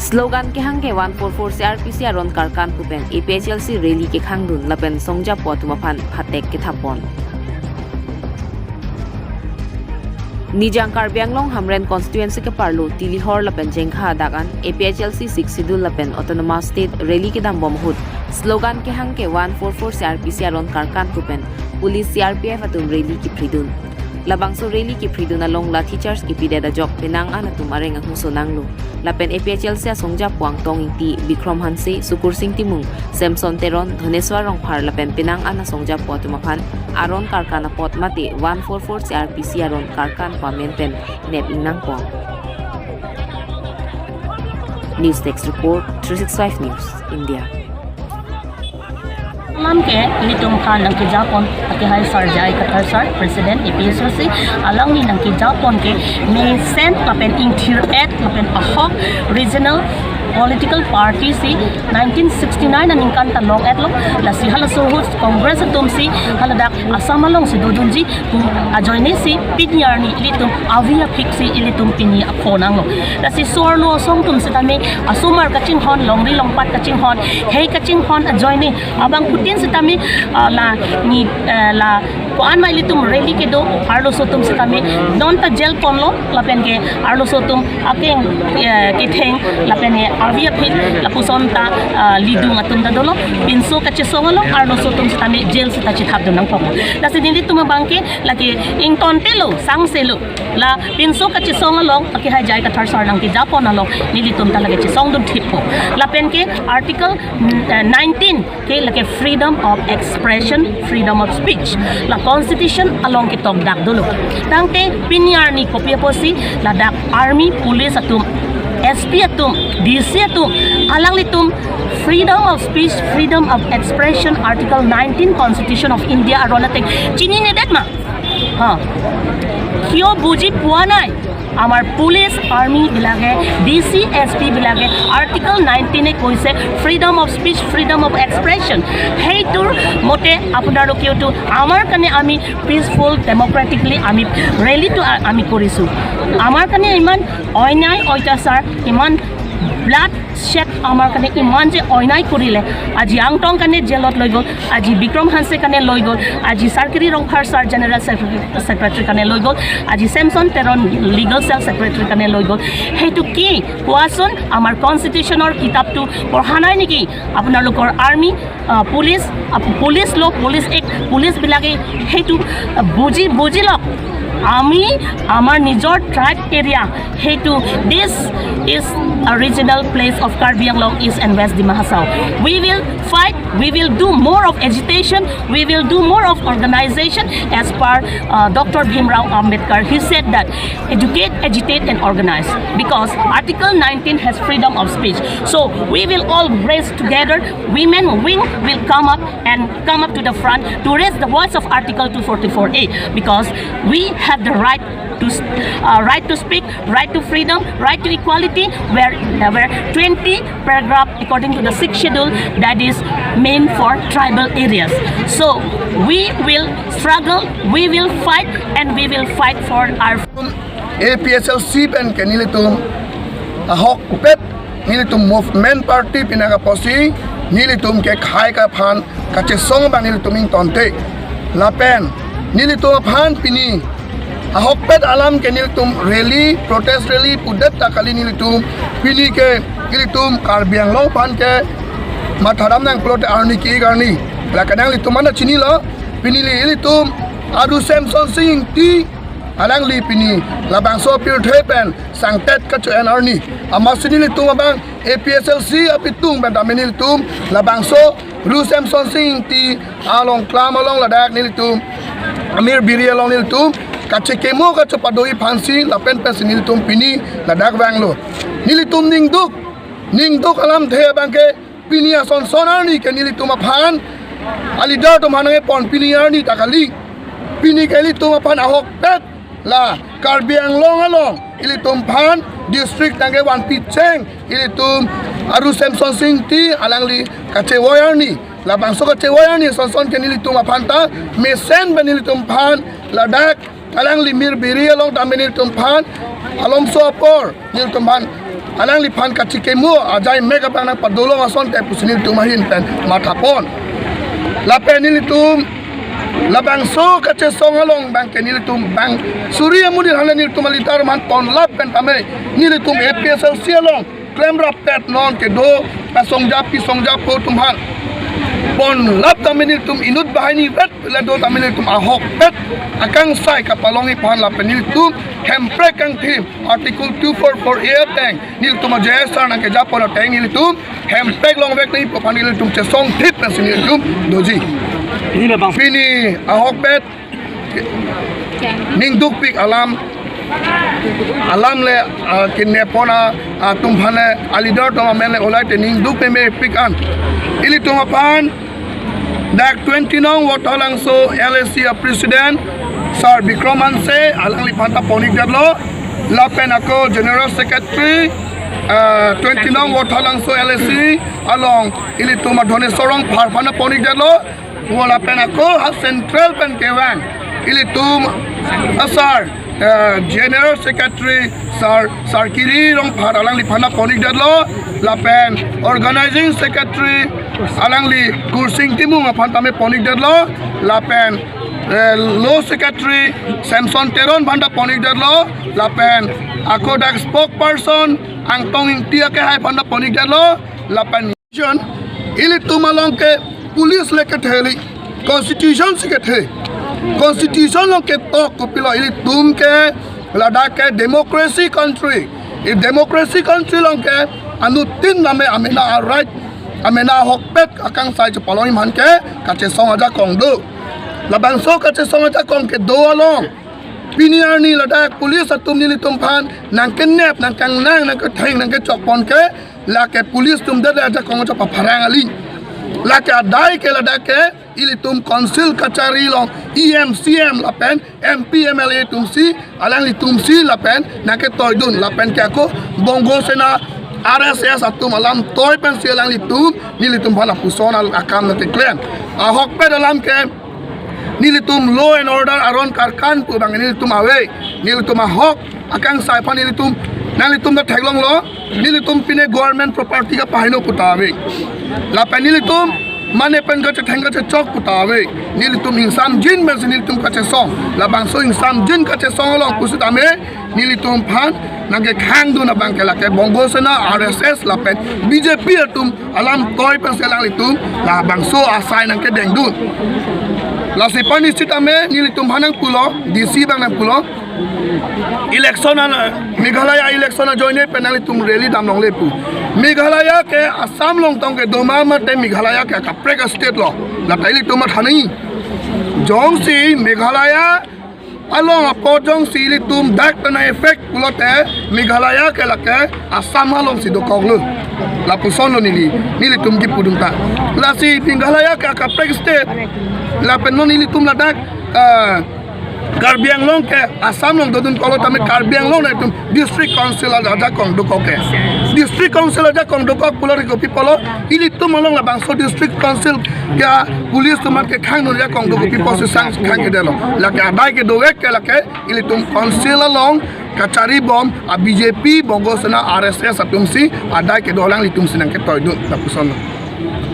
स्लोगन के हंगे 144 CRPC aron karkan pupen APHLC rally ke khangdun lapen songja potumapan phatek ke thapon Nijang Karbi Anglong Hamren constituency ke parlo tilihor lapen jengkha dagan APHLC 6 sidul lapen autonomous state rally ke dam bomhut slogan ke hangke 144 CRPC aron karkan pupen police CRPF atum rally ki pridun Labangso rally ki pridun along la teachers ki pideda jok penang ana tumareng ang sonanglo lapen APHLC songja puang tong inti Bikram Hanse Sukur Singh Timung Samson Teron Dhaneswar rongphar lapen penang ana songja potumapan aron karkana pot mate 144 CRPC aron karkan pamenten net inang pong News Text Report 365 News India Alam ke litung kan ng Japon at hay sarjay katar President APHLC alang ni ng Japon ke may sent kapen interior at kapen ahok regional political party si 1969 aning kan talong etlong la si halasuhut congress atum si haladak asamalong si dudunji kung ajoyne si pinyarni ilitum avia fixi ilitum pini akonang la si sorno songtum si tami asumar kaching hon longri longpat kaching hon hey kaching hon ajoyne abang putin si tami la ni la kuan ma ilitum rally ke do arlo sotum si tami don ta gel ponlo lapen ke arlo sotum aking kitheng lapen avia pit lapuson ta lidung atum ta dolo pinso ka chisongolo arno sotum sa tami jail sa tachi thap dunang poko la si dili tumabangke laki ing tontelo sangselo la pinso ka chisongolo aki hay jay ka tharsar nang ki Japon along nilitum talaga chisong dun tipo la pen ke article 19 ke laki freedom of expression freedom of speech la constitution along ki tog dak dolo tangte pinyar ni kopya po si la dak army police atum SP atum, DC atum, alang litum freedom of speech, freedom of expression, Article 19 Constitution of India aronatek chini ne det ma, kyo buji puanai, amar police, army bilage, DC, SP bilage, Article 19 e koise freedom of speech, freedom of expression. Hey tur mote apunar kyo tu amar kane ami peaceful, democratically ami rally to ami korisu. Amar kane iman oinai oitasar iman blood shed amar kane iman je oinai korile aji angtong kane jelot loigol aji Bikram Hanse kane loigol aji sarkari rongphar sar general secretary kane loigol aji Samson Teron legal cell secretary kane loigol hetu ki koason amar constitution or kitab tu porhanai niki apunar lokor army police law police act police bilage hetu buji lok ami amar nijor tribe area hetu this is original place of Karbi Anglong East and West Dimahasao. We will fight, we will do more of agitation, we will do more of organization as per Dr. Bhimrao Ambedkar. He said that educate, agitate and organize because Article 19 has freedom of speech. So we will all raise together, women wing will come up to the front to raise the voice of Article 244A because we have the right to speak, right to freedom, right to equality, where 20 paragraph according to the 6th schedule that is meant for tribal areas. So we will struggle, we will fight and we will fight for our APHLC pen ke nilitum ahok kupet nilitum movement party pinagaposi nilitum ke khai ka phan kache song bang nilitum ing tonte lapen nilitum phan pini ahok pet alam ke nilitum rally protest rally pudet takali nilitum pini ke nilitum Karbi Anglong pan ke matharam nang protest arni ki garni la kanang litum mana chini lo pini nilitum adu Samson Singh ti alang li pini labang so pir thepen sangtet ka chu an arni amasini litum abang APHLC apitung ban dameni litum labang so ru Samson Singh ti along klam along ladak nilitum amir biri along nilitum kache kemo ka chapadoi phansi lapen pen nilitum pini ladak banglo nilitum ningduk alam the bangke pini ason sonarni ke nilitum aphan alidar to manange pon pini arni takali pini ke nilitum aphan ahok pet la Karbi Anglong along ilitum phan district nange wan picheng ilitum aru Samson Singh ti alangli kache woyarni labang so kache woyarni son ke nilitum aphan ta mesen benilitum phan ladak alang limir biri along dameni tumpan alom sopor nil tumpan alang lipan kacikemu ajai mega bang nang padolong ason te pusinil tumahin pen matapon lapen nili tum labang so kace songalong bang kenil tum bang surya mudi halanil tumalitar man ton lap pen tame nili tum APSL sialong klem rapet non ke do pasong japo tumhan pon lap taminil tum inut bahani vet lado taminil tum ahok pet akang sai kapalongi pan lapenil tum hempre kang tim article 244 teng nil tum JSR nang ke japo na teng nil tum hempre long vek ni panil tum chesong tip nil tum doji ini lah bang. fini ahok pet ning duk pik alam le kinepona tumphane alidor to mele olai te ning duk me pikan ili tumapan dak 20 nong wotalang so LSC president sar Bikroman se alang lipanta ponik dadlo lapen ako general secretary 20 nong wotalang so LSC along ili tuma dhone sorong pharphana ponik dadlo wala pen ako ha central pen kewang ili tum asar General Secretary Sar Kiri rong phar alang li phana ponik dadlo lapen Organizing Secretary alang li Kursing Timu ngaphan tame ponik dadlo lapen Law Secretary Samson Teron banda ponik dadlo lapen ako dak spokesperson ang tonging tia ke hai banda ponik dadlo lapen ili tumalong ke police leke theli constitution sike the Constitution lo ke to kopilo ili tum ke Ladakh ke democracy country if democracy country lo ke anu tin name amena right amena hokpet akang sai chapalong man ke kache song aja kong do labang so kache song aja kong ke do along piniar ni Ladakh police atum ni tum phan nang ke nep nang kang nang ke theng nang ke chok pon ke la ke police tum de aja kong cha pharang ali la ke adai ke Ladakh ke ili tum council kachari long EMCM lapen MP MLA tum si alang li tum si lapen nake toy dun lapen ke ako bongo sena RSS atum alam toy pen si alang li tum bhala pusona akam nate claim ahok pe dalam ke nili tum law and order aron karkan pu bang nili tum awe nili tum ahok akang sai pan nili tum nali tum da thaglong lo nili tum pine government property ka pahino putawe lapen nili tum mane pen ka thenga chok putawe nil tum insam jin mes nil tum ka song labang so insam jin ka song long kusut ame nil tum phan nage khang du na bang ke la ke bongo sena RSS lapen BJP tum alam toy pen selang litum labang so asai nang ke deng dun la sipani sit ame nil tum hanang pulo DC bang nang pulo election Meghalaya election join penali tum rally dam long lepu Meghalaya ke Assam long tong ke doma ma te Meghalaya ke kapreka state lo la taili tum thani jong si Meghalaya along apo jong si li tum dak na effect pulote Meghalaya ke la ke Assam along si do koglu la puson lo nili tum ki pudum ta la si Meghalaya ke kapreka state la penon nili tum la dak Karbi Anglong ke Assam long dodun kolo tame Karbi Anglong na tum district council aja kong doko ke district council aja kong doko pulo ko pipolo ili tum along la bangso district council ya police tum ke khang no ja kong doko pipo se sang khang ke delo la ke adai ke doek ke la ke ili tum council along kachari bom a BJP bongo sena RSS atum si adai ke dolang li tum sinang ke toy dun la puson